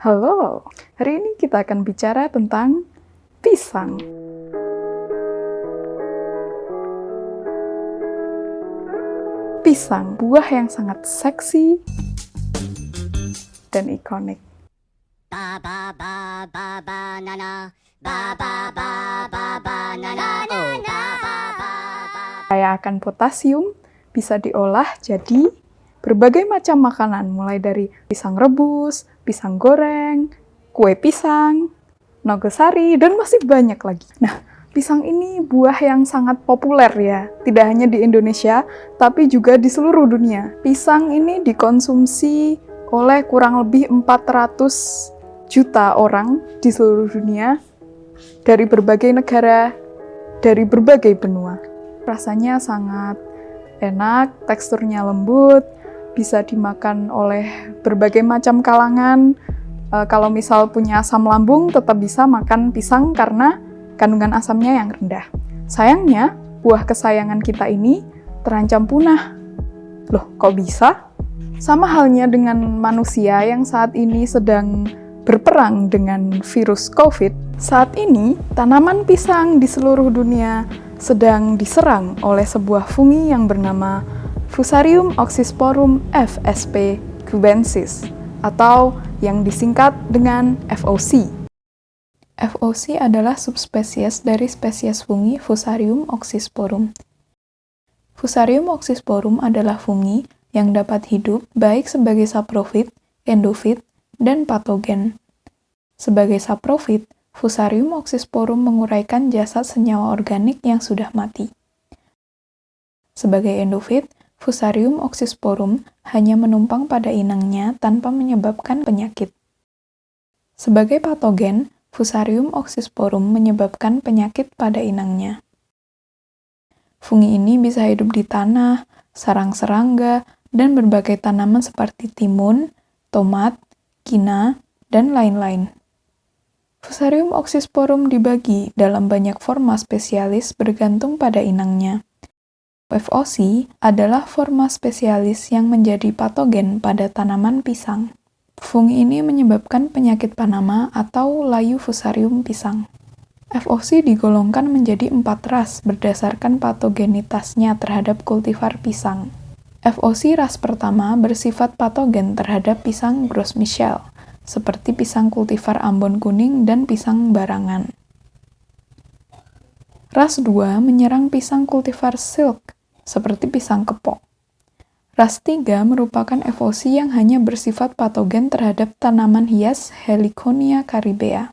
Halo, hari ini kita akan bicara tentang pisang. Pisang, buah yang sangat seksi dan ikonik. Kaya akan potasium, bisa diolah jadi berbagai macam makanan, mulai dari pisang rebus, pisang goreng, kue pisang, nogosari, dan masih banyak lagi. Nah, pisang ini buah yang sangat populer ya, tidak hanya di Indonesia, tapi juga di seluruh dunia. Pisang ini dikonsumsi oleh kurang lebih 400 juta orang di seluruh dunia, dari berbagai negara, dari berbagai benua. Rasanya sangat enak, teksturnya lembut, bisa dimakan oleh berbagai macam kalangan. Kalau misal punya asam lambung, tetap bisa makan pisang karena kandungan asamnya yang rendah. Sayangnya, buah kesayangan kita ini terancam punah. Loh, kok bisa? Sama halnya dengan manusia yang saat ini sedang berperang dengan virus COVID. Saat ini, tanaman pisang di seluruh dunia sedang diserang oleh sebuah fungi yang bernama Fusarium oxysporum FSP cubensis, atau yang disingkat dengan FOC. FOC adalah subspesies dari spesies fungi Fusarium oxysporum. Fusarium oxysporum adalah fungi yang dapat hidup baik sebagai saprofit, endofit, dan patogen. Sebagai saprofit, Fusarium oxysporum menguraikan jasad senyawa organik yang sudah mati. Sebagai endofit, Fusarium oxysporum hanya menumpang pada inangnya tanpa menyebabkan penyakit. Sebagai patogen, Fusarium oxysporum menyebabkan penyakit pada inangnya. Fungi ini bisa hidup di tanah, sarang serangga, dan berbagai tanaman seperti timun, tomat, kina, dan lain-lain. Fusarium oxysporum dibagi dalam banyak forma spesialis bergantung pada inangnya. FOC adalah forma spesialis yang menjadi patogen pada tanaman pisang. Fungi ini menyebabkan penyakit Panama atau layu fusarium pisang. FOC digolongkan menjadi 4 ras berdasarkan patogenitasnya terhadap kultivar pisang. FOC ras pertama bersifat patogen terhadap pisang Gros Michel, seperti pisang kultivar Ambon kuning dan pisang barangan. Ras 2 menyerang pisang kultivar silk, seperti pisang kepok. Ras 3 merupakan FOC yang hanya bersifat patogen terhadap tanaman hias Heliconia caribea.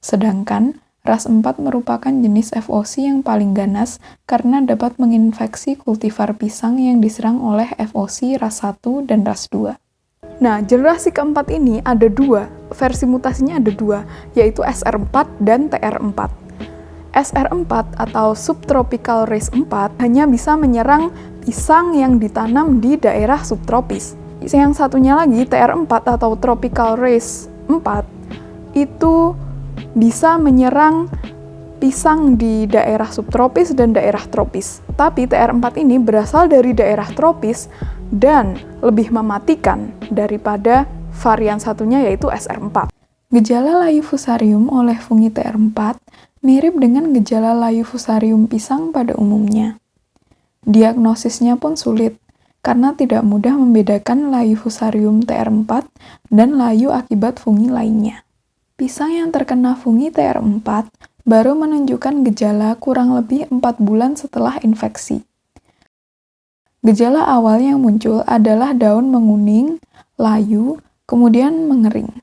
Sedangkan ras 4 merupakan jenis FOC yang paling ganas karena dapat menginfeksi kultivar pisang yang diserang oleh FOC ras 1 dan ras 2. Nah, generasi keempat ini ada dua, versi mutasinya ada dua, yaitu SR4 dan TR4. SR4 atau Subtropical Race 4 hanya bisa menyerang pisang yang ditanam di daerah subtropis. Yang satunya lagi, TR4 atau Tropical Race 4, itu bisa menyerang pisang di daerah subtropis dan daerah tropis. Tapi TR4 ini berasal dari daerah tropis dan lebih mematikan daripada varian satunya yaitu SR4. Gejala layu fusarium oleh fungi TR4 mirip dengan gejala layu fusarium pisang pada umumnya. Diagnosisnya pun sulit, karena tidak mudah membedakan layu fusarium TR4 dan layu akibat fungi lainnya. Pisang yang terkena fungi TR4 baru menunjukkan gejala kurang lebih 4 bulan setelah infeksi. Gejala awal yang muncul adalah daun menguning, layu, kemudian mengering.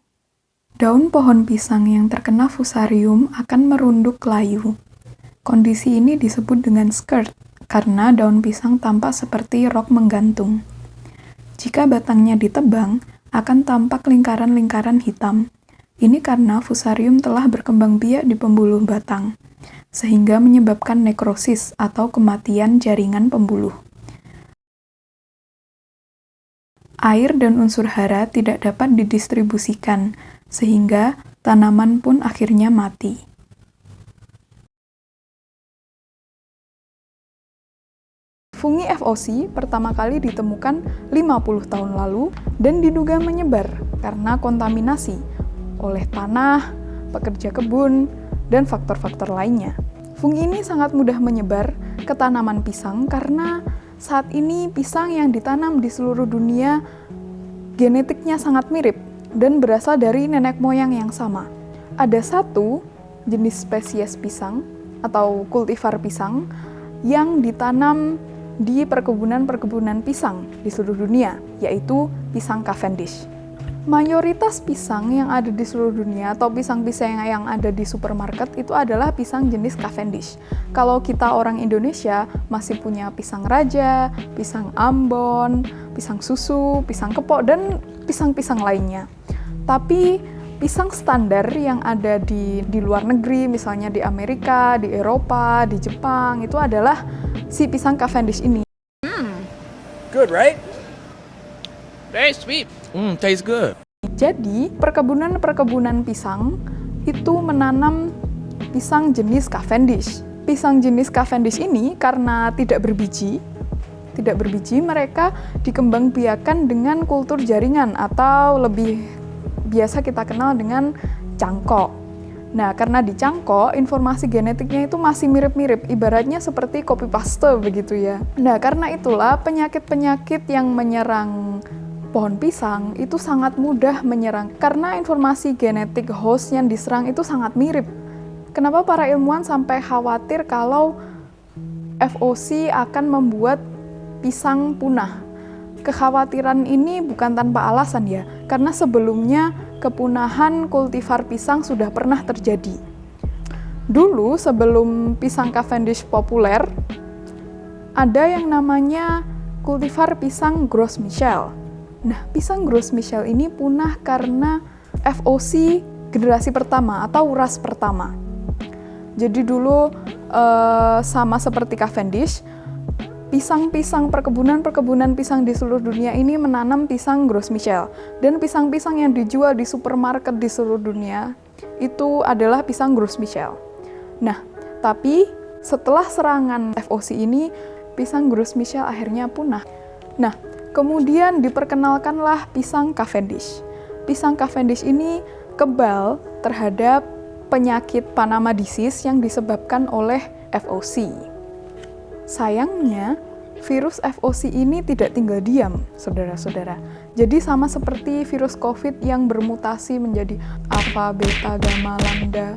Daun pohon pisang yang terkena fusarium akan merunduk layu. Kondisi ini disebut dengan skirt, karena daun pisang tampak seperti rok menggantung. Jika batangnya ditebang, akan tampak lingkaran-lingkaran hitam. Ini karena fusarium telah berkembang biak di pembuluh batang, sehingga menyebabkan nekrosis atau kematian jaringan pembuluh. Air dan unsur hara tidak dapat didistribusikan, sehingga tanaman pun akhirnya mati. Fungi FOC pertama kali ditemukan 50 tahun lalu dan diduga menyebar karena kontaminasi oleh tanah, pekerja kebun, dan faktor-faktor lainnya. Fungi ini sangat mudah menyebar ke tanaman pisang karena saat ini pisang yang ditanam di seluruh dunia genetiknya sangat mirip dan berasal dari nenek moyang yang sama. Ada satu jenis spesies pisang atau kultivar pisang yang ditanam di perkebunan-perkebunan pisang di seluruh dunia, yaitu pisang Cavendish. Mayoritas pisang yang ada di seluruh dunia atau pisang-pisang yang ada di supermarket itu adalah pisang jenis Cavendish. Kalau kita orang Indonesia masih punya pisang raja, pisang ambon, pisang susu, pisang kepok, dan pisang-pisang lainnya. Tapi pisang standar yang ada di luar negeri, misalnya di Amerika, di Eropa, di Jepang, itu adalah si pisang Cavendish ini. Good, right? Very sweet. Tastes good. Jadi, perkebunan-perkebunan pisang itu menanam pisang jenis Cavendish. Pisang jenis Cavendish ini karena tidak berbiji, mereka dikembangbiakan dengan kultur jaringan atau lebih biasa kita kenal dengan cangkok. Nah, karena di cangkok, informasi genetiknya itu masih mirip-mirip, ibaratnya seperti copy paste begitu ya. Nah, karena itulah penyakit-penyakit yang menyerang pohon pisang itu sangat mudah menyerang karena informasi genetik host yang diserang itu sangat mirip. Kenapa para ilmuwan sampai khawatir kalau FOC akan membuat pisang punah? Kekhawatiran ini bukan tanpa alasan ya, karena sebelumnya kepunahan kultivar pisang sudah pernah terjadi. Dulu sebelum pisang Cavendish populer, ada yang namanya kultivar pisang Gros Michel. Nah, pisang Gros Michel ini punah karena FOC generasi pertama atau ras pertama. Jadi dulu sama seperti Cavendish, pisang-pisang perkebunan pisang di seluruh dunia ini menanam pisang Gros Michel. Dan pisang-pisang yang dijual di supermarket di seluruh dunia itu adalah pisang Gros Michel. Nah, tapi setelah serangan FOC ini, pisang Gros Michel akhirnya punah. Nah, kemudian diperkenalkanlah pisang Cavendish. Pisang Cavendish ini kebal terhadap penyakit Panama disease yang disebabkan oleh FOC. Sayangnya, virus FOC ini tidak tinggal diam, saudara-saudara. Jadi sama seperti virus COVID yang bermutasi menjadi alpha, beta, gamma, lambda,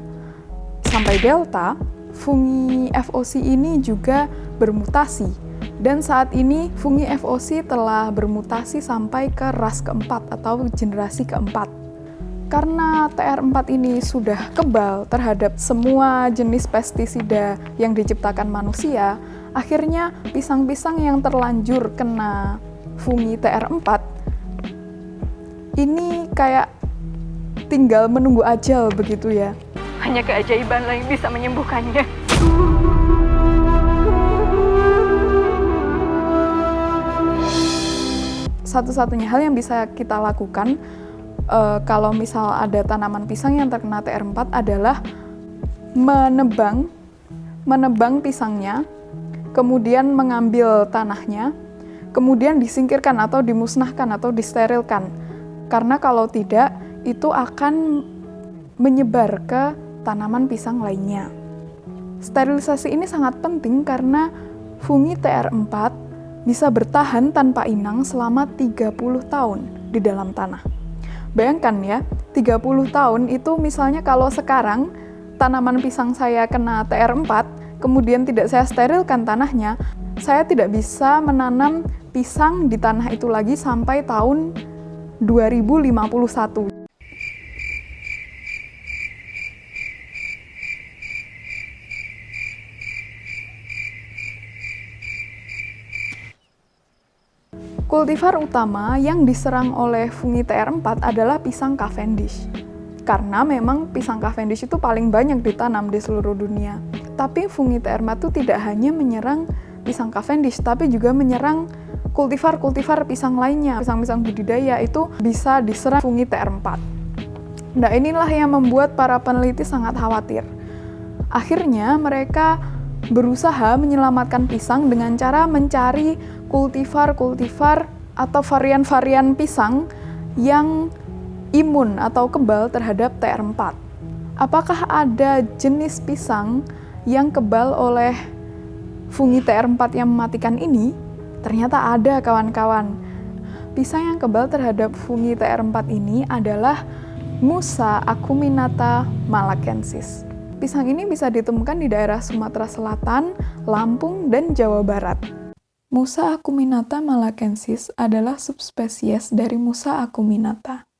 sampai delta, fungi FOC ini juga bermutasi. Dan saat ini fungi FOC telah bermutasi sampai ke ras keempat atau generasi keempat. Karena TR4 ini sudah kebal terhadap semua jenis pestisida yang diciptakan manusia, akhirnya pisang-pisang yang terlanjur kena fungi TR4 ini kayak tinggal menunggu ajal begitu ya. Hanya keajaiban yang bisa menyembuhkannya. Satu-satunya hal yang bisa kita lakukan kalau misal ada tanaman pisang yang terkena TR4 adalah menebang pisangnya, kemudian mengambil tanahnya, kemudian disingkirkan atau dimusnahkan atau disterilkan. Karena kalau tidak, itu akan menyebar ke tanaman pisang lainnya. Sterilisasi ini sangat penting karena fungi TR4 bisa bertahan tanpa inang selama 30 tahun di dalam tanah. Bayangkan ya, 30 tahun itu misalnya kalau sekarang tanaman pisang saya kena TR4, kemudian tidak saya sterilkan tanahnya, saya tidak bisa menanam pisang di tanah itu lagi sampai tahun 2051. Kultivar utama yang diserang oleh fungi TR4 adalah pisang Cavendish. Karena memang pisang Cavendish itu paling banyak ditanam di seluruh dunia. Tapi fungi TR4 itu tidak hanya menyerang pisang Cavendish, tapi juga menyerang kultivar-kultivar pisang lainnya. Pisang-pisang budidaya itu bisa diserang fungi TR4. Nah, inilah yang membuat para peneliti sangat khawatir. Akhirnya mereka berusaha menyelamatkan pisang dengan cara mencari kultivar-kultivar atau varian-varian pisang yang imun atau kebal terhadap TR4. Apakah ada jenis pisang yang kebal oleh fungi TR4 yang mematikan ini? Ternyata ada, kawan-kawan. Pisang yang kebal terhadap fungi TR4 ini adalah Musa acuminata malacensis. Pisang ini bisa ditemukan di daerah Sumatera Selatan, Lampung, dan Jawa Barat. Musa acuminata malacensis adalah subspesies dari Musa acuminata.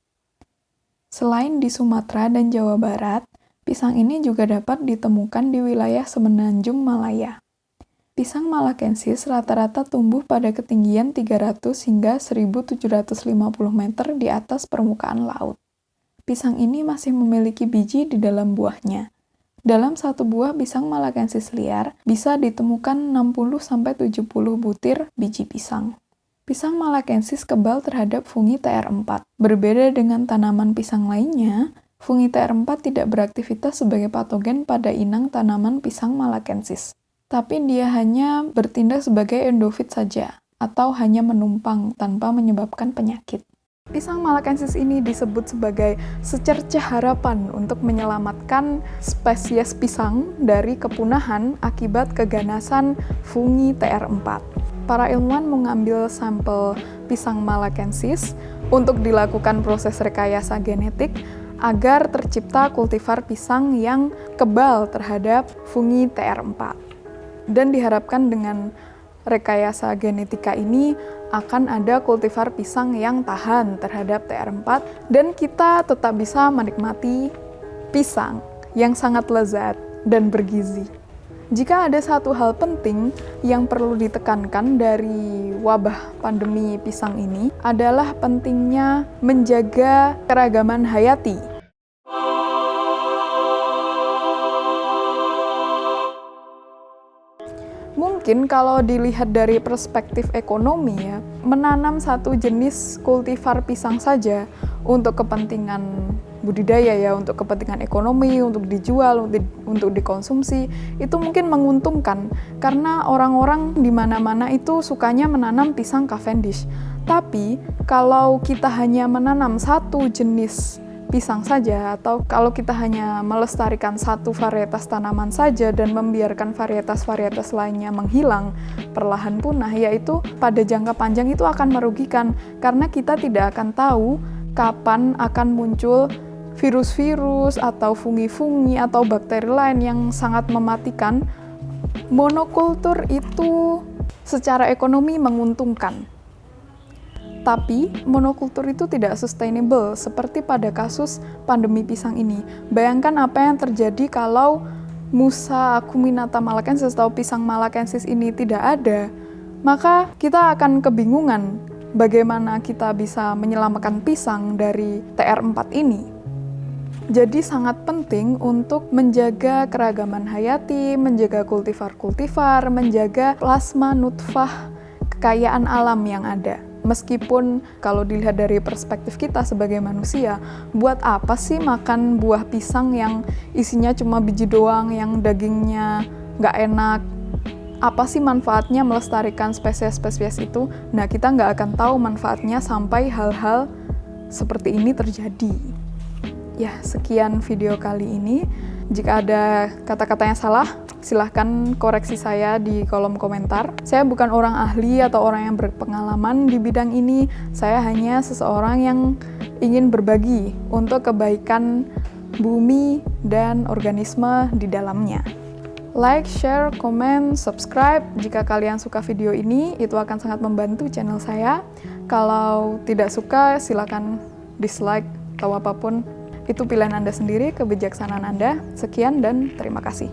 Selain di Sumatera dan Jawa Barat, pisang ini juga dapat ditemukan di wilayah Semenanjung Malaya. Pisang malacensis rata-rata tumbuh pada ketinggian 300 hingga 1750 meter di atas permukaan laut. Pisang ini masih memiliki biji di dalam buahnya. Dalam satu buah pisang malacensis liar bisa ditemukan 60-70 butir biji pisang. Pisang malacensis kebal terhadap fungi TR4. Berbeda dengan tanaman pisang lainnya, fungi TR4 tidak beraktivitas sebagai patogen pada inang tanaman pisang malacensis. Tapi dia hanya bertindak sebagai endofit saja, atau hanya menumpang tanpa menyebabkan penyakit. Pisang malacensis ini disebut sebagai secercah harapan untuk menyelamatkan spesies pisang dari kepunahan akibat keganasan fungi TR4. Para ilmuwan mengambil sampel pisang malacensis untuk dilakukan proses rekayasa genetik agar tercipta kultivar pisang yang kebal terhadap fungi TR4. Dan diharapkan dengan rekayasa genetika ini akan ada kultivar pisang yang tahan terhadap TR4 dan kita tetap bisa menikmati pisang yang sangat lezat dan bergizi. Jika ada satu hal penting yang perlu ditekankan dari wabah pandemi pisang ini adalah pentingnya menjaga keragaman hayati. Mungkin kalau dilihat dari perspektif ekonomi ya, menanam satu jenis kultivar pisang saja untuk kepentingan budidaya ya, untuk kepentingan ekonomi, untuk dijual, untuk dikonsumsi, itu mungkin menguntungkan karena orang-orang di mana-mana itu sukanya menanam pisang Cavendish. Tapi kalau kita hanya menanam satu jenis pisang saja, atau kalau kita hanya melestarikan satu varietas tanaman saja dan membiarkan varietas-varietas lainnya menghilang, perlahan punah, yaitu pada jangka panjang itu akan merugikan karena kita tidak akan tahu kapan akan muncul virus-virus atau fungi-fungi atau bakteri lain yang sangat mematikan. Monokultur itu secara ekonomi menguntungkan. Tapi, monokultur itu tidak sustainable, seperti pada kasus pandemi pisang ini. Bayangkan apa yang terjadi kalau Musa acuminata malacensis atau pisang malacensis ini tidak ada. Maka kita akan kebingungan bagaimana kita bisa menyelamatkan pisang dari TR4 ini. Jadi sangat penting untuk menjaga keragaman hayati, menjaga kultivar-kultivar, menjaga plasma nutfah kekayaan alam yang ada. Meskipun kalau dilihat dari perspektif kita sebagai manusia, buat apa sih makan buah pisang yang isinya cuma biji doang, yang dagingnya nggak enak? Apa sih manfaatnya melestarikan spesies-spesies itu? Nah, kita nggak akan tahu manfaatnya sampai hal-hal seperti ini terjadi. Ya, sekian video kali ini. Jika ada kata-kata yang salah, silahkan koreksi saya di kolom komentar. Saya bukan orang ahli atau orang yang berpengalaman di bidang ini. Saya hanya seseorang yang ingin berbagi untuk kebaikan bumi dan organisme di dalamnya. Like, share, komen, subscribe. Jika kalian suka video ini, itu akan sangat membantu channel saya. Kalau tidak suka, silakan dislike atau apapun. Itu pilihan Anda sendiri, kebijaksanaan Anda. Sekian dan terima kasih.